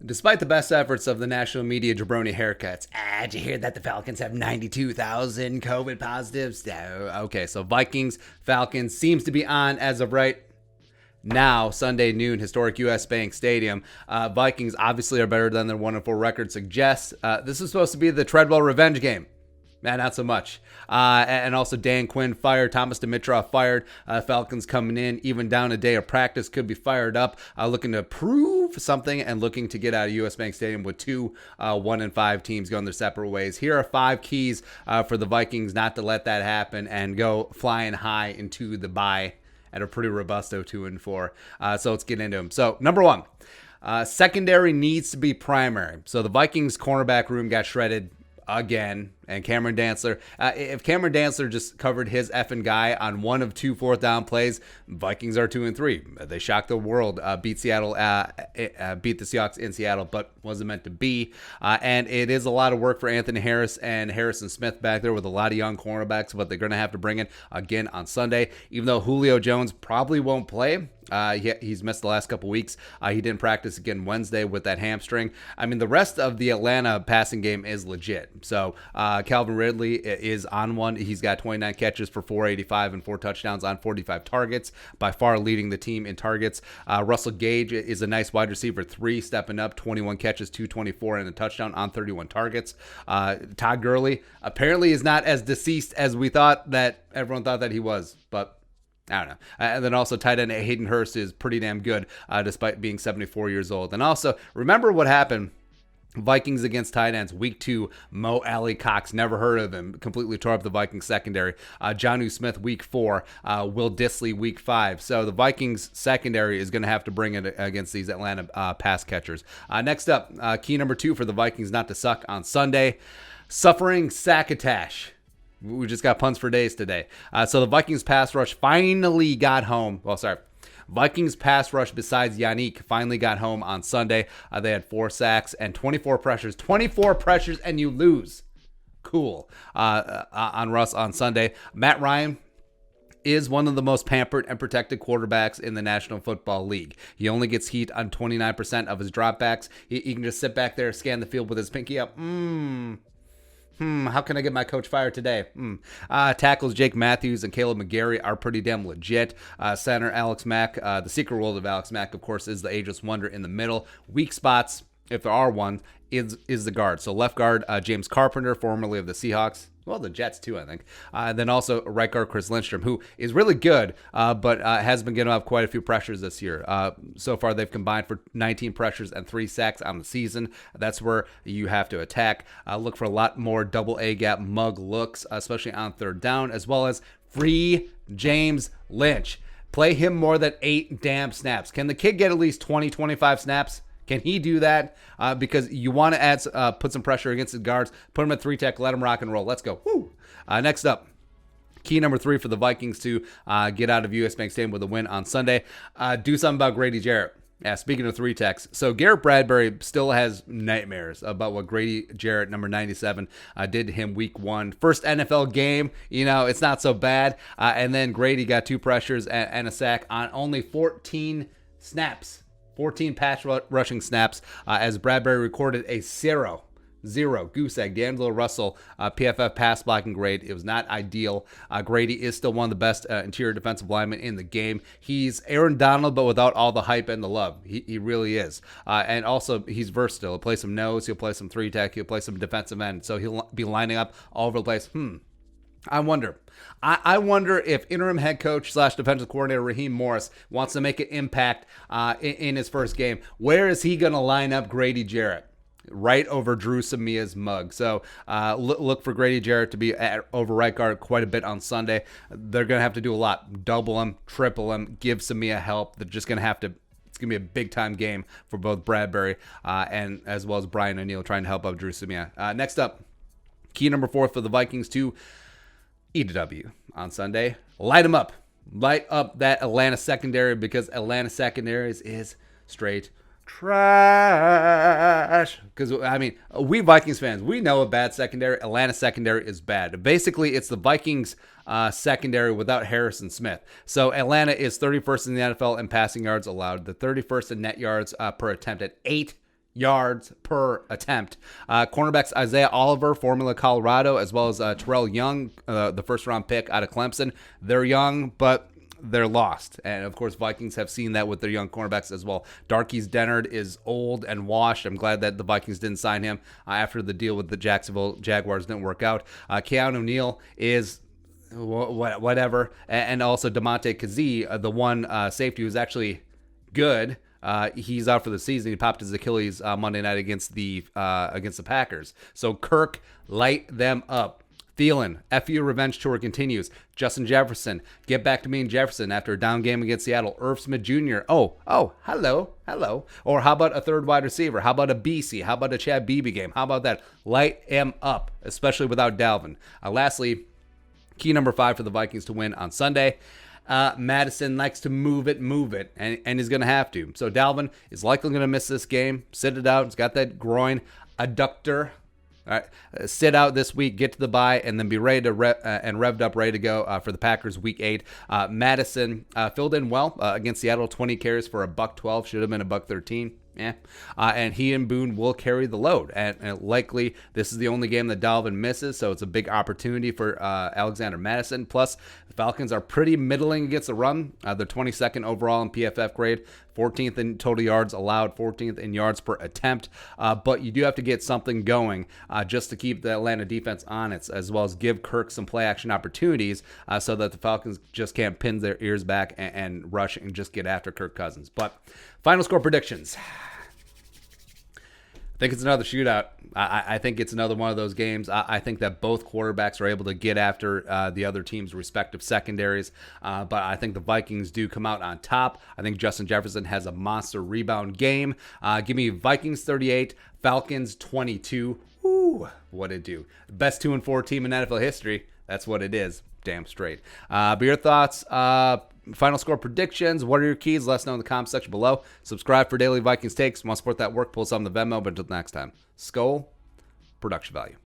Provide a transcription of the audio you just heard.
Despite the best efforts of the national media jabroni haircuts, did you hear that the Falcons have 92,000 COVID positives? Okay, so Vikings, Falcons seems to be on as of right now, Sunday noon, historic U.S. Bank Stadium. Vikings obviously are better than their 1-4 record suggests. This is supposed to be the Treadwell revenge game. Man, not so much. And also Dan Quinn fired, Thomas Dimitroff fired. Falcons coming in, even down a day of practice, could be fired up, looking to prove something and looking to get out of U.S. Bank Stadium with two 1-5 teams going their separate ways. Here are 5 keys for the Vikings not to let that happen and go flying high into the bye at a pretty robusto 2-4. So let's get into them. So number 1, secondary needs to be primary. So the Vikings cornerback room got shredded again, and Cameron Dantzler, if Cameron Dantzler just covered his effing guy on 1 of 2 fourth down plays, Vikings are 2-3. They shocked the world, beat Seattle, beat the Seahawks in Seattle, but wasn't meant to be. And it is a lot of work for Anthony Harris and Harrison Smith back there with a lot of young cornerbacks, but they're going to have to bring it again on Sunday, even though Julio Jones probably won't play. He's missed the last couple weeks. He didn't practice again Wednesday with that hamstring. I mean, the rest of the Atlanta passing game is legit. So Calvin Ridley is on one. He's got 29 catches for 485 and 4 touchdowns on 45 targets, by far leading the team in targets. Russell Gage is a nice wide receiver 3, stepping up, 21 catches, 224 and a touchdown on 31 targets. Todd Gurley apparently is not as deceased as we thought that everyone thought that he was, but I don't know. And then also tight end Hayden Hurst is pretty damn good despite being 74 years old. And also, remember what happened Vikings against tight ends, week 2, Mo Alley Cox, never heard of him, completely tore up the Vikings secondary. Jonnu Smith, week 4, Will Dissly, week 5. So the Vikings secondary is going to have to bring it against these Atlanta pass catchers. Next up, key number 2 for the Vikings not to suck on Sunday, suffering SACKATASH. We just got punts for days today. So the Vikings pass rush finally got home. Vikings pass rush besides Yannick finally got home on Sunday. They had 4 sacks and 24 pressures. 24 pressures and you lose. Cool. On Russ on Sunday. Matt Ryan is one of the most pampered and protected quarterbacks in the National Football League. He only gets heat on 29% of his dropbacks. He can just sit back there, scan the field with his pinky up. How can I get my coach fired today? Tackles Jake Matthews and Caleb McGarry are pretty damn legit. Center Alex Mack, the secret world of Alex Mack, of course, is the ageless wonder in the middle. Weak spots, if there are one, is the guard. So left guard, James Carpenter, formerly of the Seahawks. Well, the Jets too, I think. Then also right guard Chris Lindstrom, who is really good, but has been getting off quite a few pressures this year. So far, they've combined for 19 pressures and 3 sacks on the season. That's where you have to attack. Look for a lot more double A gap mug looks, especially on third down, as well as free James Lynch. Play him more than 8 damn snaps. Can the kid get at least 20, 25 snaps? Can he do that? Because you want to add, put some pressure against the guards, put him at 3-tech, let him rock and roll. Let's go. Woo! Next up, key number 3 for the Vikings to get out of U.S. Bank Stadium with a win on Sunday. Do something about Grady Jarrett. Yeah, speaking of 3-techs, so Garrett Bradbury still has nightmares about what Grady Jarrett, number 97, did to him week 1. First NFL game, it's not so bad. And then Grady got 2 pressures and a sack on only 14 snaps. 14 pass rushing snaps as Bradbury recorded a 0 goose egg. D'Angelo Russell, PFF pass blocking grade. It was not ideal. Grady is still one of the best interior defensive linemen in the game. He's Aaron Donald, but without all the hype and the love. He really is. And also, he's versatile. He'll play some nose. He'll play some 3-tech. He'll play some defensive end. So he'll be lining up all over the place. I wonder if interim head coach / defensive coordinator Raheem Morris wants to make an impact in his first game. Where is he going to line up Grady Jarrett? Right over Drew Samia's mug. So look for Grady Jarrett to be over right guard quite a bit on Sunday. They're going to have to do a lot. Double him, triple him, give Samia help. They're just going to have to. It's going to be a big-time game for both Bradbury and as well as Brian O'Neill trying to help out Drew Samia. Next up, key number 4 for the Vikings to eat a W on Sunday. Light them up. Light up that Atlanta secondary because Atlanta secondaries is straight trash. Because, we Vikings fans, we know a bad secondary. Atlanta secondary is bad. Basically, it's the Vikings secondary without Harrison Smith. So Atlanta is 31st in the NFL in passing yards allowed. The 31st in net yards per attempt at 8 yards per attempt. Cornerbacks Isaiah Oliver, formerly Colorado, as well as Terrell Young, the first-round pick out of Clemson. They're young, but they're lost. And, of course, Vikings have seen that with their young cornerbacks as well. Darqueze Dennard is old and washed. I'm glad that the Vikings didn't sign him after the deal with the Jacksonville Jaguars didn't work out. Keanu Neal is whatever. And also DeMonte Kazee, the one safety who's actually good. He's out for the season. He popped his Achilles Monday night against the Packers. So Kirk, light them up. Thielen, FU revenge tour continues. Justin Jefferson, get back to being Jefferson after a down game against Seattle. Irv Smith Jr. Hello. Or how about a third wide receiver? How about a BC? How about a Chad Beebe game? How about that? Light him up, especially without Dalvin. Lastly, key number 5 for the Vikings to win on Sunday. Mattison likes to move it, and he's going to have to. So Dalvin is likely going to miss this game. Sit it out. He's got that groin adductor. All right, sit out this week, get to the bye, and then be ready to revved up, ready to go for the Packers Week 8. Mattison filled in well against Seattle, 20 carries for $112, should have been $113. Yeah, and he and Boone will carry the load, and likely this is the only game that Dalvin misses, so it's a big opportunity for Alexander Mattison. Plus, the Falcons are pretty middling against the run. They're 22nd overall in PFF grade, 14th in total yards allowed, 14th in yards per attempt. But you do have to get something going just to keep the Atlanta defense honest, as well as give Kirk some play action opportunities so that the Falcons just can't pin their ears back and rush and just get after Kirk Cousins. But final score predictions. I think it's another shootout. I think it's another one of those games. I think that both quarterbacks are able to get after the other team's respective secondaries. But I think the Vikings do come out on top. I think Justin Jefferson has a monster rebound game. Give me Vikings 38, Falcons 22. Ooh, what it do? Best 2-4 team in NFL history. That's what it is. Damn straight. But your thoughts, final score predictions, what are your keys? Let us know in the comment section below. Subscribe for daily Vikings takes. Want to support that work? Pull some of the Venmo. But until next time, Skull, production value.